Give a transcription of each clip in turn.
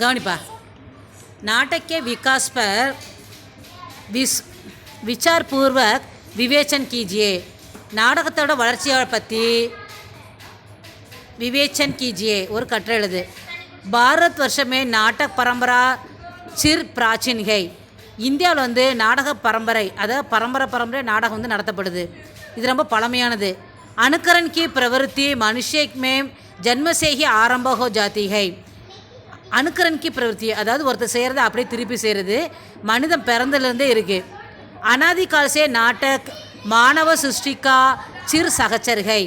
கவனிப்பா. नाटक के विकास पर विचार पूर्वक विवेचन कीजिए. நாடகத்தோட வளர்ச்சியை பற்றி विवेचन कीजिए ஒரு கட்டுரை எழுது. பாரத் வருஷமே நாடக பரம்பரா சிர் பிராச்சீன் है. இந்தியாவில் வந்து நாடக பரம்பரை, அதாவது பரம்பரை நாடகம் வந்து நடத்தப்படுது. இது ரொம்ப பழமையானது. अनुकरण की प्रवृत्ति मनुष्य में जन्म से ही आरंभ हो जाती है. अनुकरण की प्रवृत्ति அதாவது ஒருத்தர் செய்கிறது அப்படியே திருப்பி செய்கிறது மனிதன் பிறந்ததுலேருந்தே இருக்குது. अनादि काल से नाटक मानव सृष्टि का चिर सहचर है.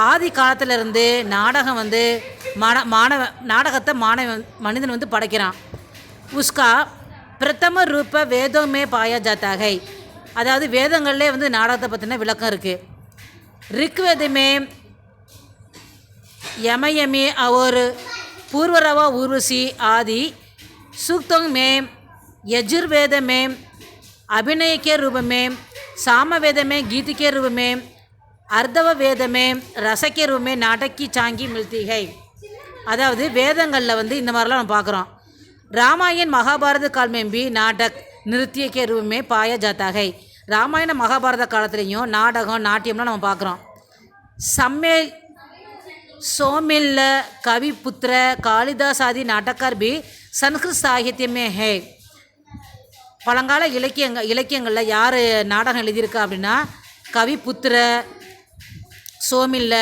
ஆதி காலத்திலிருந்து நாடகம் வந்து நாடகத்தை மனிதன் வந்து படைக்கிறான். உஸ்கா பிரதம ரூப வேதோं में पाया जाता है. அதாவது வேதங்கள்லே வந்து நாடகத்தை பற்றின விளக்கம் இருக்குது. ऋग्वेद में यमयमी और पूर्वरवा उर्वशी आदि सूक्तों में, यजुर्वेद में अभिनय के रूप में, सामवेद में गीत के रूप में, अर्धव वेद में रस के रूप में नाटक की झांकी मिलती है. அதாவது வேதங்களில் வந்து இந்த மாதிரிலாம் நம்ம பார்க்குறோம். रामायण महाभारत काल में भी नाटक नृत्य के रूप में पाया जाता है. ராமாயண மகாபாரத காலத்துலேயும் நாடகம் நாட்டியம்லாம் நம்ம பார்க்குறோம். सोमिल कविपुत्र कालिदास आदि नाटककार भी संस्कृत साहित्य में है. பழங்கால இலக்கியங்களில் யார் நாடகம் எழுதியிருக்கா அப்படின்னா கவிபுத்திர, சோமில்ல,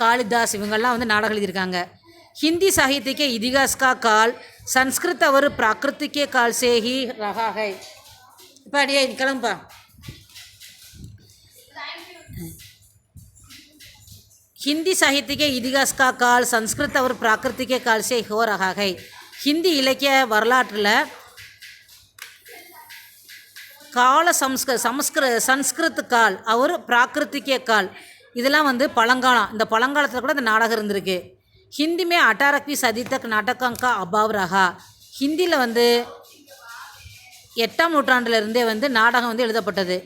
காளிதாஸ் இவங்கெல்லாம் வந்து நாடகம் எழுதியிருக்காங்க. हिंदी साहित्य के इतिहास का काल संस्कृत और प्राकृतिक के काल से ही रहा है. இப்போ அடியே கிளம்பா. हिंदी साहित्य के इतिहास का काल संस्कृत और प्राकृतिक के काल से हो रहा है. हिंदी இலக்கிய வரலாற்றில் கால சம்ஸ்கிருத் கால் அவர் பிராகிருத்திக கால் இதெல்லாம் வந்து பழங்காலம். இந்த பழங்காலத்தில் கூட இந்த நாடகம் இருந்திருக்கு. हिंदी में 18वीं सदी तक नाटकों का अभाव रहा. ஹிந்தியில் வந்து 8ஆம் நூற்றாண்டிலிருந்தே வந்து நாடகம் வந்து எழுதப்பட்டது.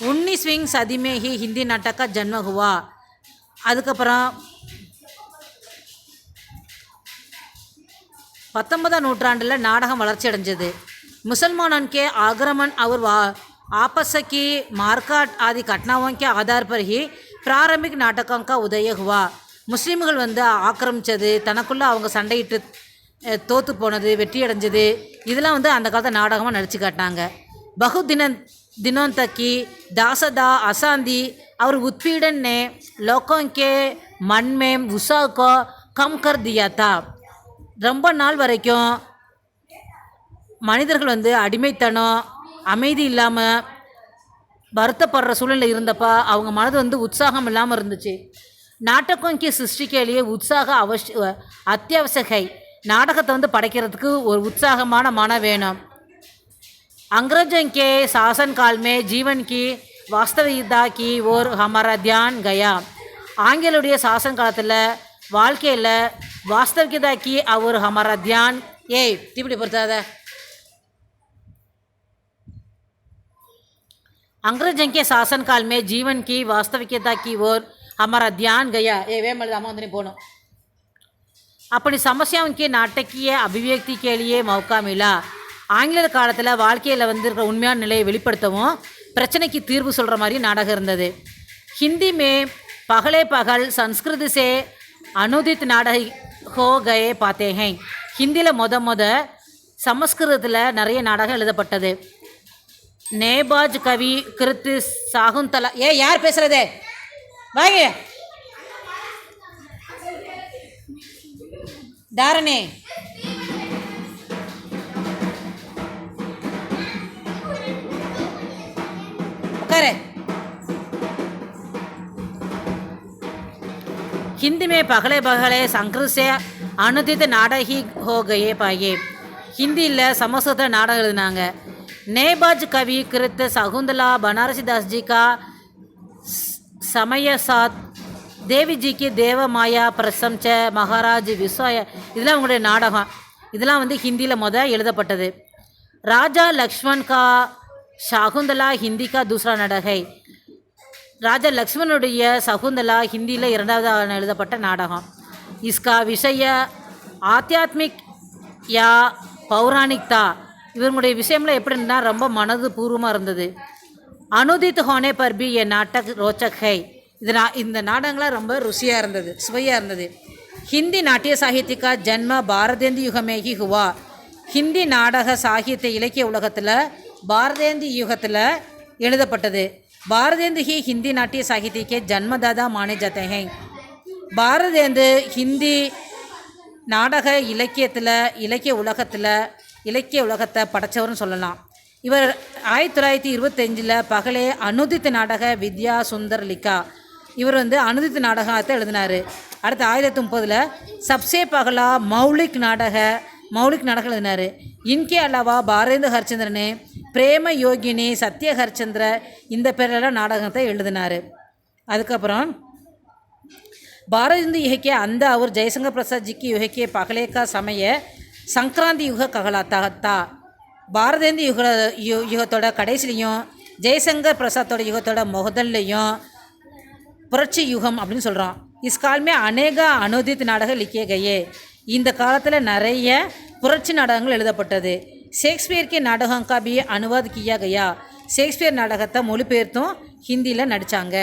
19वीं सदी में ही हिंदी नाटक का जन्म हुआ. அதுக்கப்புறம் 19ஆம் நூற்றாண்டில் நாடகம் வளர்ச்சி அடைஞ்சது. मुसलमानों के आक्रमण और आपस की मारकाट आदि घटनाओं के आधार पर ही प्रारंभिक नाटकों का उदय हुआ. முஸ்லீம்கள் வந்து ஆக்கிரமித்தது, தனக்குள்ளே அவங்க சண்டையிட்டு தோற்று போனது, வெற்றி அடைஞ்சது, இதெல்லாம் வந்து அந்த காலத்தில் நாடகமாக நடித்து காட்டினாங்க. பகு दिनों तक की दासदा अशांति और उत्पीड़न ने लोगों के मन में उत्साह को कम कर दिया था. ரொம்ப நாள் வரைக்கும் மனிதர்கள் வந்து அடிமைத்தனம், அமைதி இல்லாமல் வருத்தப்படுற சூழ்நிலை இருந்தப்போ அவங்க மனது வந்து உற்சாகம் இல்லாமல் இருந்துச்சு. नाटकों की सृष्टि के लिए उत्साह अत्यावश्यक है. நாடகத்தை வந்து படைக்கிறதுக்கு ஒரு உற்சாகமான மனம் வேணும். अंग्रेजों के शासन काल में जीवन की वास्तविकता की ओर हमारा ध्यान गया. ஆங்கிலேயருடைய சாசன காலத்தில் வாழ்க்கையில் वास्तविकता की और हमारा ध्यान இப்படி பொறுத்தாத. अंग्रेजों के शासन काल में जीवन की वास्तविकता की ओर हमारा ध्यान गया. வேமல் அம்மா வந்து போனோம். अपनी समस्याओं के नाटकीय अभिव्यक्ति के लिए मौका मिला. ஆங்கிலேயர் காலத்தில் வாழ்க்கையில் வந்து இருக்கிற உண்மையான நிலையை வெளிப்படுத்தவும் பிரச்சனைக்கு தீர்வு சொல்கிற மாதிரி நாடகம் இருந்தது. हिंदी में पगले पगल संस्कृत से अनुदित नाटक हो गए पाते हैं. ஹிந்தியில் முத சமஸ்கிருதத்தில் நிறைய நாடகம் எழுதப்பட்டது. நேபாஜ் கவி கிருத்து சாகுந்தலா. யார் பேசுகிறது வாங்க தாரணே. उकारे. हिंदी में पगले पगले संस्कृत से अनुदित नाटक ही हो गए पाए. ஹிந்தியில் சமஸ்கிருத நாடகம் எழுதினாங்க. நேபாஜ் கவி கிருத் சகுந்தலா बनारसीदास जी का समय साथ देवी जी की देव माया प्रसंच महाराज विश्वाय இதெல்லாம் உங்களுடைய நாடகம். இதெல்லாம் வந்து ஹிந்தியில் எழுதப்பட்டது. ராஜா லக்ஷ்மண் கா சகுந்தலா ஹிந்தி கா दूसरा नाटक है. ராஜா லக்ஷ்மணுடைய சகுந்தலா ஹிந்தியில் இரண்டாவது எழுதப்பட்ட நாடகம். इसका विषय आध्यात्मिक யா பௌராணிக்தா, இவங்களுடைய விஷயம்லாம் எப்படின்னா ரொம்ப மனது பூர்வமாக இருந்தது. அனுதித் ஹோனே பர் பி ஏ நாட்டக் ரோச்சக் ஹை, இந்த நாடகங்களாம் ரொம்ப ருசியாக இருந்தது, சுவையாக இருந்தது. ஹிந்தி நாட்டிய சாகித்யக்கா ஜன்ம பாரதேந்தி யுகமேகி ஹுவா, ஹிந்தி நாடக சாகித்ய இலக்கிய உலகத்தில் பாரதேந்தி யுகத்தில் எழுதப்பட்டது. பாரதேந்து ஹி ஹிந்தி நாட்டிய சாகித்யக்கே ஜன்மதாதா மானே ஜாத்தே ஹை, பாரதேந்து ஹிந்தி நாடக இலக்கிய உலகத்தை படைச்சவர்னு சொல்லலாம். இவர் 1925 பகலே அனுதித் நாடக வித்யா சுந்தர் லிக்கா, இவர் அனுதித் நாடகத்தை எழுதினார். அடுத்து 1930 சப்சே பகலா மௌலிக் நாடகம் எழுதினார். இன்கே அல்லாவா பாரதேந்து ஹரிச்சந்திரனே பிரேம யோகினி சத்ய ஹரிச்சந்திர இந்த பேரெல்லாம் நாடகத்தை எழுதினார். அதுக்கப்புறம் பாரதேந்து யுகக்கே அந்த அவர் ஜெய்சங்கர் பிரசாத் ஜிக்கு யுகக்கே பகலேக்கா சமய சங்கராந்தி யுக ககலாத்தா, பாரதேந்து யுகத்தோட கடைசிலையும் ஜெய்சங்கர் பிரசாத்தோட யுகத்தோட முதல்லையும் புரட்சி யுகம் அப்படின்னு சொல்கிறோம். இஸ்கால்மே அநேக அனுதித் நாடக லிக்கிய கையே, இந்த காலத்தில் நிறைய புரட்சி நாடகங்கள் எழுதப்பட்டது. ஷேக்ஸ்பியருக்கு நாடகம் கா பி அனுவாத் கியா கயா, ஷேக்ஸ்பியர் நாடகத்தை மொழிபெயர்த்தும் ஹிந்தியில் நடித்தாங்க.